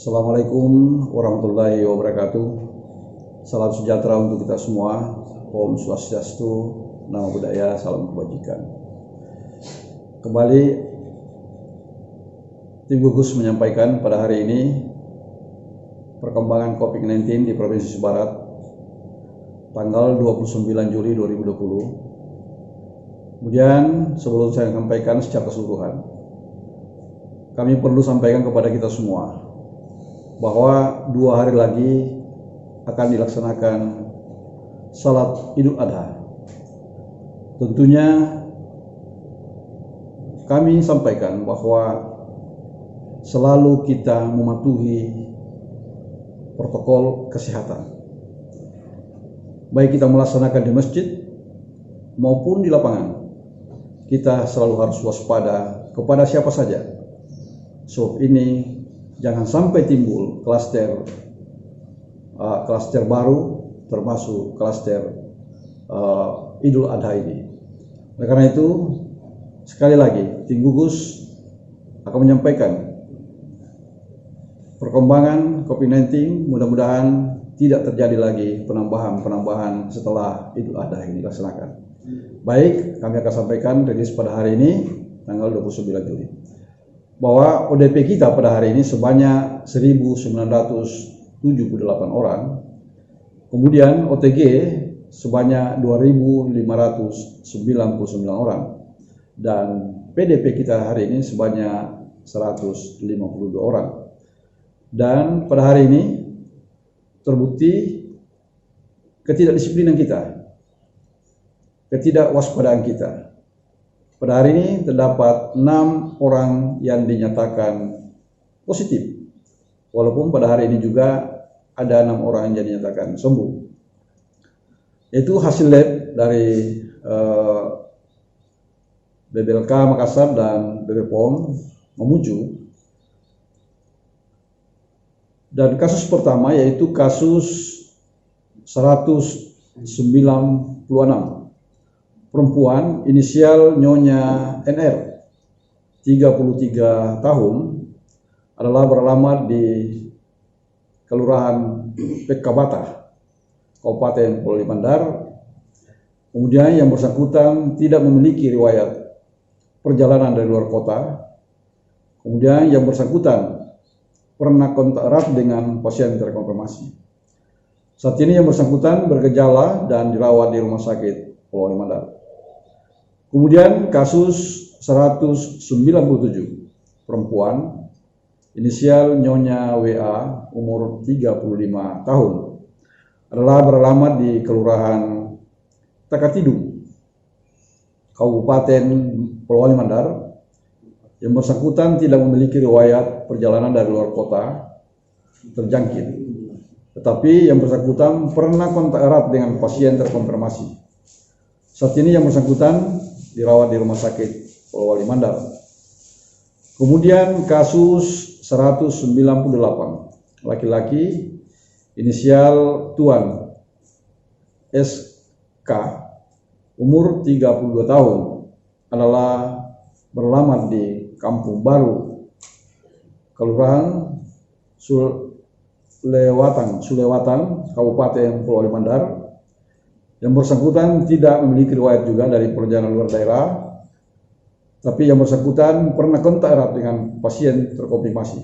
Assalamualaikum warahmatullahi wabarakatuh. Salam sejahtera untuk kita semua. Om Swastiastu, Namo Buddhaya, salam kebajikan. Kembali tim gugus menyampaikan pada hari ini perkembangan COVID-19 di Provinsi Barat tanggal 29 Juli 2020. Kemudian sebelum saya sampaikan secara keseluruhan, kami perlu sampaikan kepada kita semua bahwa 2 hari lagi akan dilaksanakan Salat Idul Adha. Tentunya kami sampaikan bahwa selalu kita mematuhi protokol kesehatan. Baik kita melaksanakan di masjid maupun di lapangan, kita selalu harus waspada kepada siapa saja. Sebab ini jangan sampai timbul klaster baru, termasuk klaster Idul Adha ini. Oleh karena itu, sekali lagi tim gugus akan menyampaikan perkembangan COVID-19, mudah-mudahan tidak terjadi lagi penambahan setelah Idul Adha ini dilaksanakan. Baik, kami akan sampaikan rilis pada hari ini tanggal 29 Juli. Bahwa ODP kita pada hari ini sebanyak 1.978 orang, kemudian OTG sebanyak 2.599 orang, dan PDP kita hari ini sebanyak 152 orang. Dan pada hari ini terbukti ketidakdisiplinan kita, ketidakwaspadaan kita. Pada hari ini terdapat 6 orang yang dinyatakan positif, walaupun pada hari ini juga ada 6 orang yang dinyatakan sembuh. Itu hasil lab dari BBLK Makassar dan BPOM Mamuju. Dan kasus pertama yaitu kasus 196. Perempuan inisial Nyonya NR, 33 tahun, adalah beralamat di Kelurahan Pekabata, Kabupaten Polewali Mandar. Kemudian yang bersangkutan tidak memiliki riwayat perjalanan dari luar kota. Kemudian yang bersangkutan pernah kontak erat dengan pasien terkonfirmasi. Saat ini yang bersangkutan bergejala dan dirawat di Rumah Sakit Polewali Mandar. Kemudian kasus 197, perempuan inisial Nyonya WA, umur 35 tahun, adalah beralamat di Kelurahan Takatidu, Kabupaten Polewali Mandar. Yang bersangkutan tidak memiliki riwayat perjalanan dari luar kota terjangkit, tetapi yang bersangkutan pernah kontak erat dengan pasien terkonfirmasi. Saat ini yang bersangkutan dirawat di Rumah Sakit Polewali Mandar. Kemudian kasus 198, laki-laki inisial Tuan SK, umur 32 tahun, adalah beralamat di Kampung Baru, Kelurahan Sulewatan, Kabupaten Polewali Mandar. Yang bersangkutan tidak memiliki riwayat juga dari perjalanan luar daerah, tapi yang bersangkutan pernah kontak erat dengan pasien terkonfirmasi.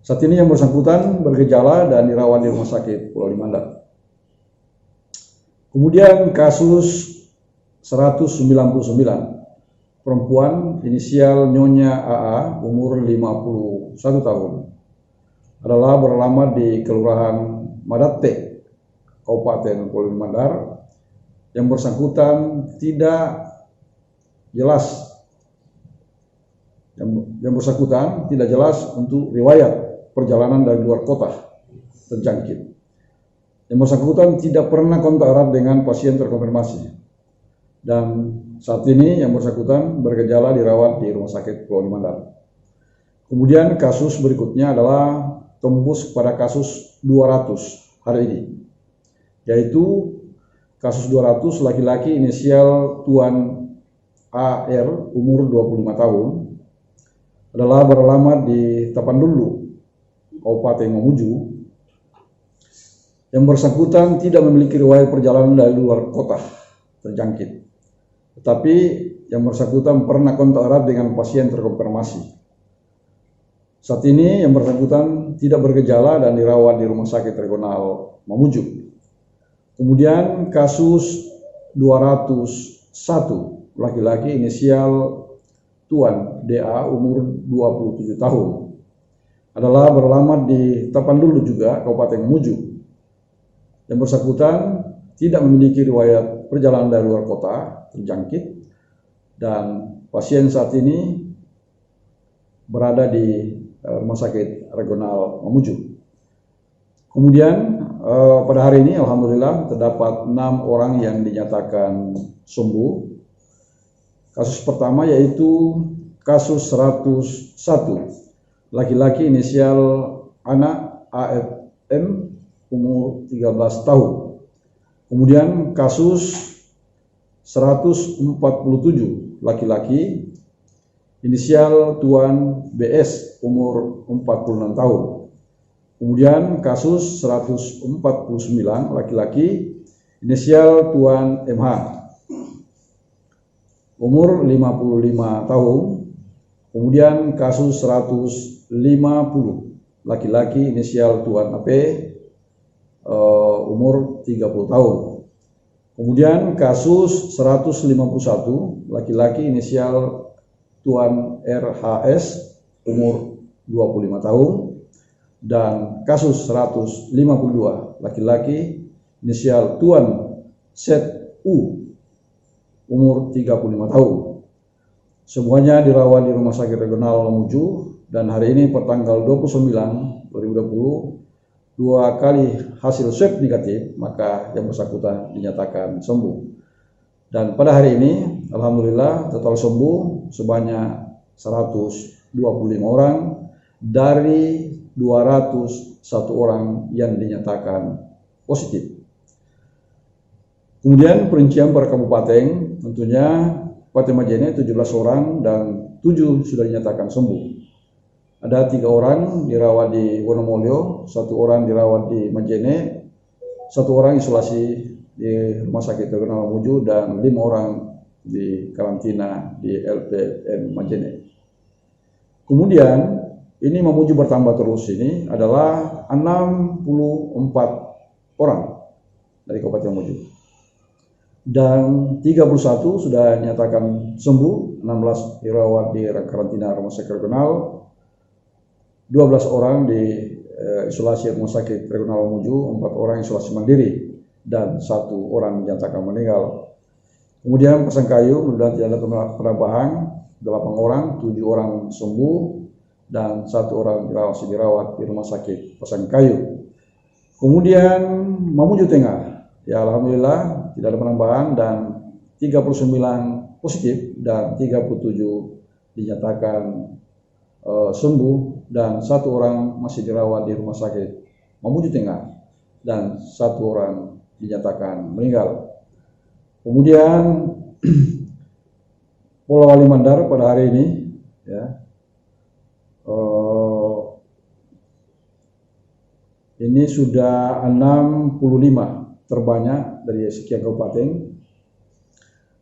Saat ini yang bersangkutan bergejala dan dirawat di Rumah Sakit Polewali Mandar. Kemudian kasus 199, perempuan inisial Nyonya AA, umur 51 tahun, adalah beralamat di Kelurahan Madate, Kabupaten Polewali Mandar. Yang bersangkutan tidak jelas, yang bersangkutan tidak jelas untuk riwayat perjalanan dari luar kota terjangkit. Yang bersangkutan tidak pernah kontak erat dengan pasien terkonfirmasi. Dan saat ini yang bersangkutan bergejala dirawat di Rumah Sakit Polewali Mandar. Kemudian kasus berikutnya adalah tembus pada kasus 200 hari ini, yaitu kasus 200 laki-laki inisial Tuan AR, umur 25 tahun, adalah beralamat di Tapandulu, Kabupaten Mamuju, yang bersangkutan tidak memiliki riwayat perjalanan dari luar kota terjangkit, tetapi yang bersangkutan pernah kontak erat dengan pasien terkonfirmasi. Saat ini yang bersangkutan tidak bergejala dan dirawat di Rumah Sakit Regional Mamuju. Kemudian kasus 201, laki-laki inisial Tuan DA, umur 27 tahun, adalah beralamat di Tapandulu juga, Kabupaten Mamuju. Yang bersangkutan tidak memiliki riwayat perjalanan dari luar kota terjangkit, dan pasien saat ini berada di Rumah Sakit Regional Mamuju. Kemudian pada hari ini alhamdulillah terdapat 6 orang yang dinyatakan sembuh. Kasus pertama yaitu kasus 101, laki-laki inisial anak AFM, umur 13 tahun. Kemudian kasus 147, laki-laki inisial Tuan BS, umur 46 tahun. Kemudian kasus 149, laki-laki inisial Tuan MH, umur 55 tahun. Kemudian kasus 150, laki-laki inisial Tuan AP, umur 30 tahun. Kemudian kasus 151, laki-laki inisial Tuan RHS, umur 25 tahun. Dan kasus 152, laki-laki inisial Tuan ZU, umur 35 tahun. Semuanya dirawat di Rumah Sakit Regional Mamuju, dan hari ini pertanggal 29 2020 2 kali hasil swab negatif, maka yang bersangkutan dinyatakan sembuh. Dan pada hari ini alhamdulillah total sembuh sebanyak 125 orang dari 201 orang yang dinyatakan positif. Kemudian perincian per kabupaten, tentunya Kabupaten Majene 17 orang dan 7 sudah dinyatakan sembuh. Ada 3 orang dirawat di Wonomolyo, 1 orang dirawat di Majene, 1 orang isolasi di Rumah Sakit Regional Mamuju, dan 5 orang di karantina di LPM Majene. Kemudian ini Mamuju bertambah terus, ini adalah 64 orang dari Kabupaten Mamuju. Dan 31 sudah dinyatakan sembuh, 16 dirawat di karantina Rumah Sakit Regional, 12 orang di isolasi Rumah Sakit Regional Mamuju, 4 orang isolasi mandiri, dan 1 orang dinyatakan meninggal. Kemudian Pasangkayu mudah tidak ada penambahan, 8 orang, 7 orang sembuh, dan 1 orang dirawat di Rumah Sakit Pasangkayu. Kemudian Mamuju Tengah, ya alhamdulillah tidak ada penambahan, dan 39 positif dan 37 dinyatakan sembuh, dan 1 orang masih dirawat di Rumah Sakit Mamuju Tengah, dan 1 orang dinyatakan meninggal. Kemudian Pulau Wali Mandar pada hari ini, ya, ini sudah 65 terbanyak dari sekian kabupaten,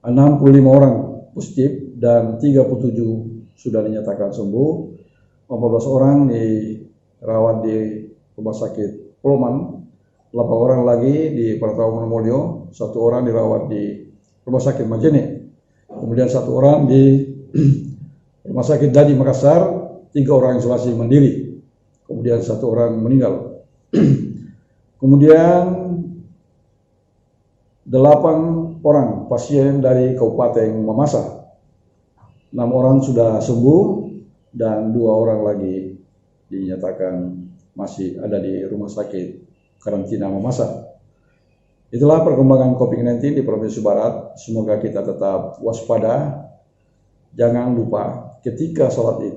65 orang positif dan 37 sudah dinyatakan sembuh, 14 orang dirawat di Rumah Sakit Poloman, 8 orang lagi di Pertama Wonomolyo, 1 orang dirawat di Rumah Sakit Majene, kemudian 1 orang di Rumah Sakit Dadi Makassar, 3 orang isolasi mandiri, kemudian 1 orang meninggal. Kemudian 8 orang pasien dari Kabupaten Mamasa, 6 orang sudah sembuh dan 2 orang lagi dinyatakan masih ada di Rumah Sakit Karantina Mamasa. Itulah perkembangan COVID-19 di Provinsi Barat. Semoga kita tetap waspada. Jangan lupa ketika sholat Id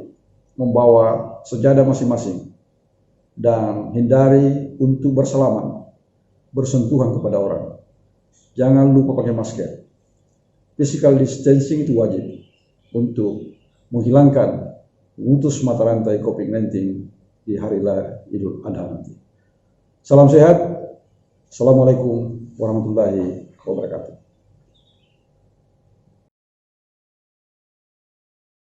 membawa sejadah masing-masing, dan hindari untuk bersalaman, bersentuhan kepada orang. Jangan lupa pakai masker. Physical distancing itu wajib untuk menghilangkan, memutus mata rantai COVID-19 di hari raya Idul Adha nanti. Salam sehat. Assalamualaikum warahmatullahi wabarakatuh.